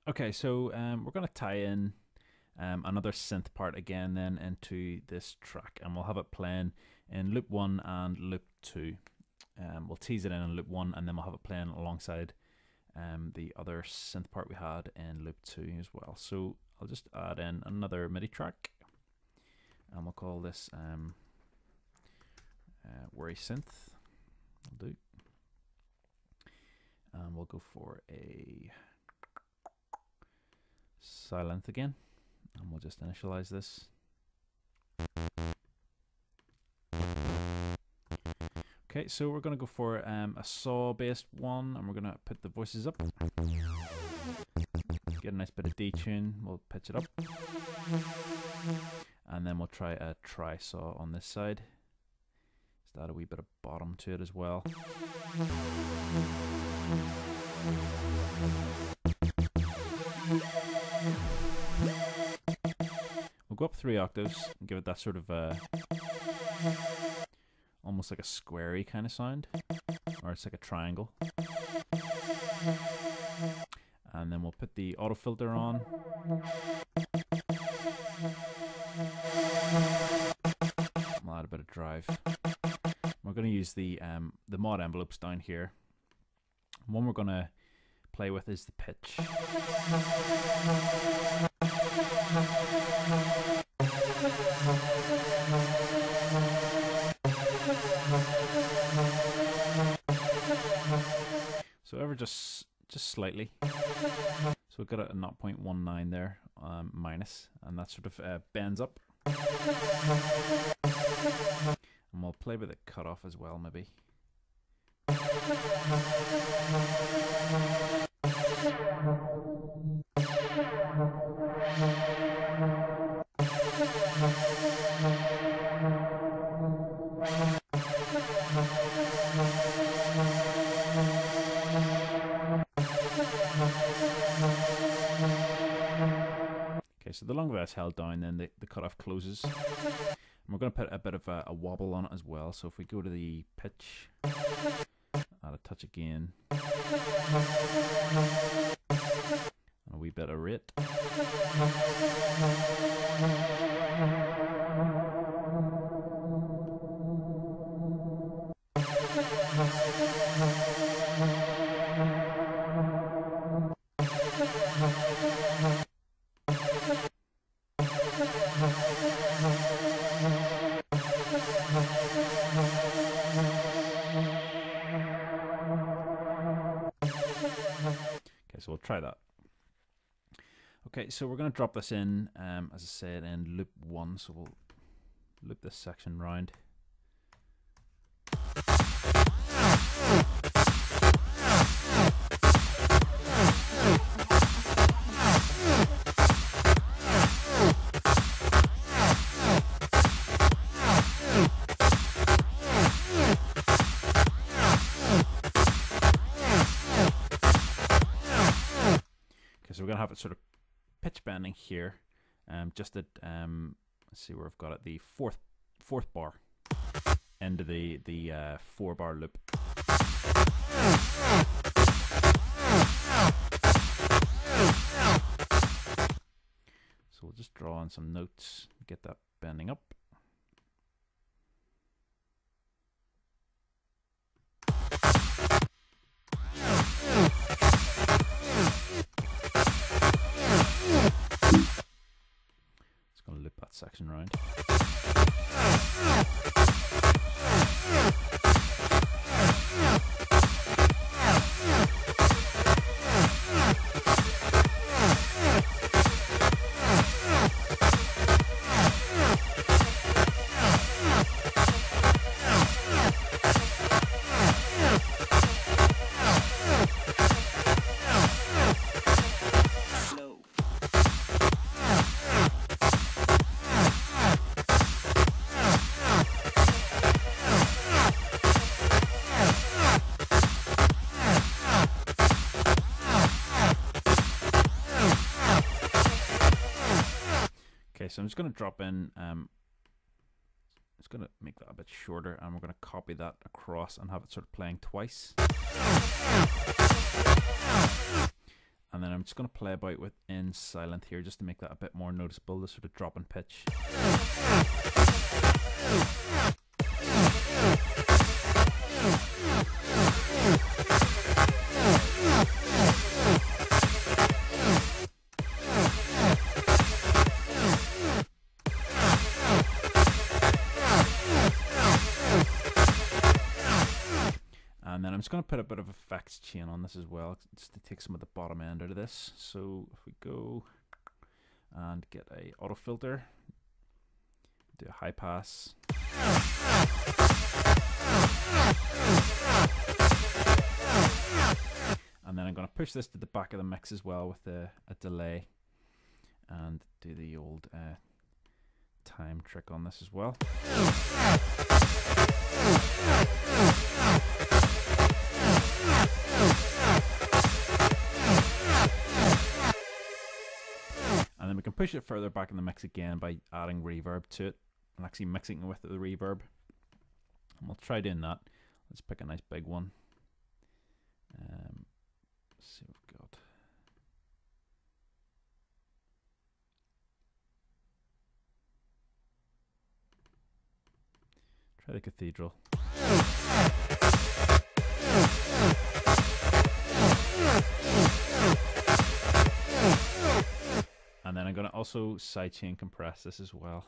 Okay, so we're going to tie in another synth part again then into this track, and we'll have it playing in loop 1 and loop 2. We'll tease it in loop 1, and then we'll have it playing alongside the other synth part we had in loop 2 as well. So I'll just add in another MIDI track, and we'll call this Worry Synth. I'll do. And we'll go for a silent again, and we'll just initialize this. Okay, so we're going to go for a saw based one, and we're going to put the voices up, get a nice bit of detune, we'll pitch it up, and then we'll try a tri-saw on this side. Just add a wee bit of bottom to it as well. We'll go up 3 octaves and give it that sort of almost like a squarey kind of sound, or it's like a triangle. And then we'll put the auto filter on. We'll add a bit of drive. We're going to use the mod envelopes down here. One we're going to play with is the pitch. So ever just slightly. So we've got it at 0.19 there, minus, and that sort of bends up. And we'll play with the cutoff as well, maybe. Okay, so the longer that's held down, then the cutoff closes. And we're going to put a bit of a wobble on it as well. So if we go to the pitch, add a touch again, and a wee bit of rate. So we'll try that. Okay, so we're going to drop this in, as I said, in loop 1. So we'll loop this section round. So we're going to have it sort of pitch bending here, just at let's see where I've got it, the fourth bar into the 4-bar loop. So we'll just draw on some notes, get that bending up. Loop that section round. So I'm just going to drop in, it's going to make that a bit shorter, and we're going to copy that across and have it sort of playing twice. And then I'm just going to play about within Silent here just to make that a bit more noticeable, the sort of drop in pitch. And then I'm just going to put a bit of effects chain on this as well, just to take some of the bottom end out of this. So if we go and get a auto filter, do a high pass. And then I'm going to push this to the back of the mix as well with a delay, and do the old time trick on this as well. And then we can push it further back in the mix again by adding reverb to it and actually mixing it with the reverb. And we'll try doing that. Let's pick a nice big one. Let's see what we've got. Try the cathedral. And then I'm going to also sidechain compress this as well.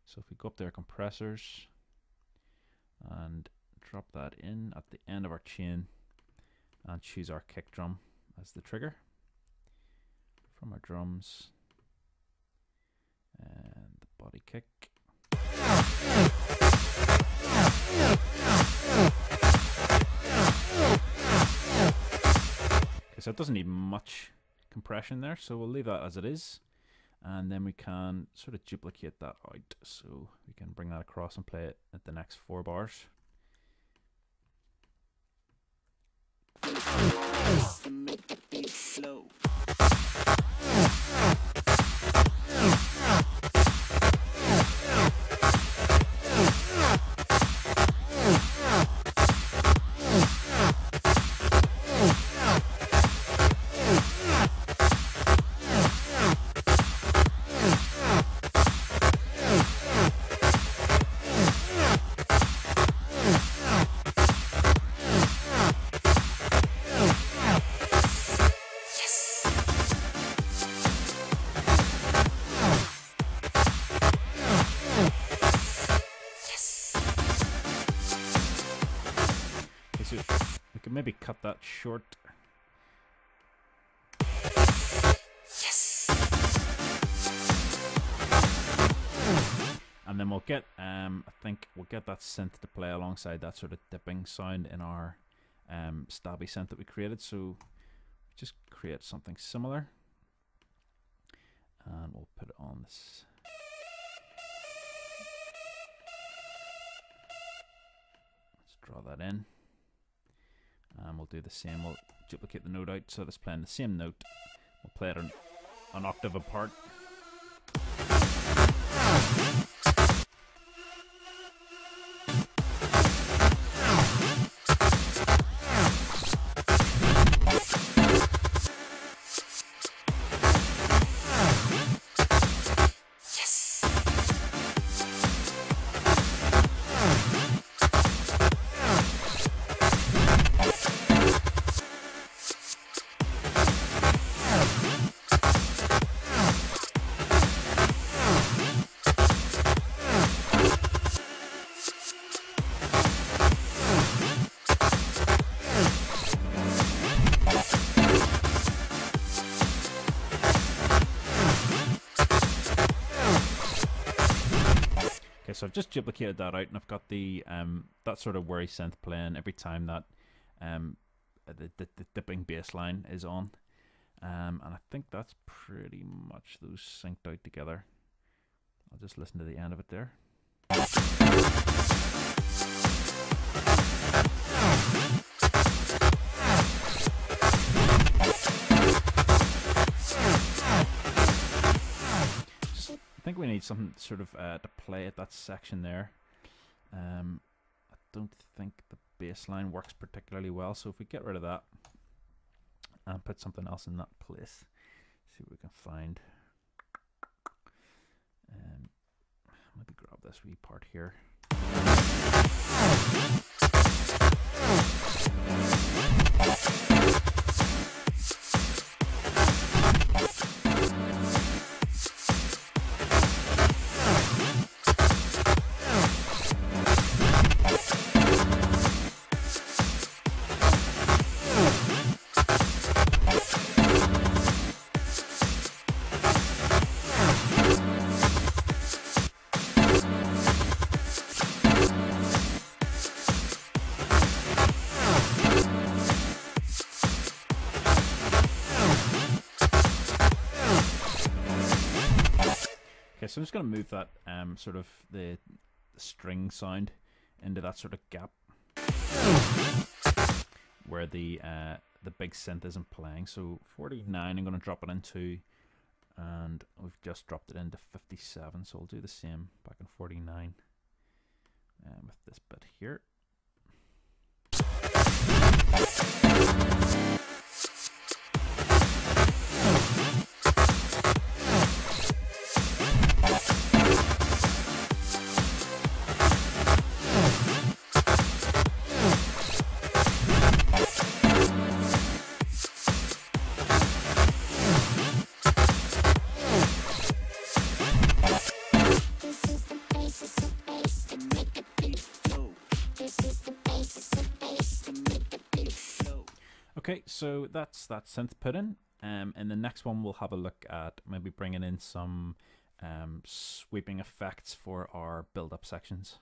So if we go up there, compressors, and drop that in at the end of our chain, and choose our kick drum as the trigger from our drums, and the body kick. Okay, so it doesn't need much compression there, so we'll leave that as it is, and then we can sort of duplicate that out, so we can bring that across and play it at the next 4 bars. We could maybe cut that short. Yes. And then we'll get, I think we'll get that synth to play alongside that sort of dipping sound in our stabby synth that we created. So just create something similar, and we'll put it on this. Let's draw that in. And we'll do the same, we'll duplicate the note out so it's playing the same note. We'll play it an octave apart. So I've just duplicated that out, and I've got the that sort of worry synth playing every time that the dipping bass line is on, and I think that's pretty much those synced out together. I'll just listen to the end of it there. I think we need something sort of to play at that section there. I don't think the bass line works particularly well, so if we get rid of that and put something else in that place. See what we can find. Maybe grab this wee part here. Okay, so I'm just going to move that sort of the string sound into that sort of gap where the big synth isn't playing. So 49 I'm going to drop it into, and we've just dropped it into 57, so we'll do the same back in 49 with this bit here. Okay, so that's that synth put in. In the next one, we'll have a look at maybe bringing in some sweeping effects for our build-up sections.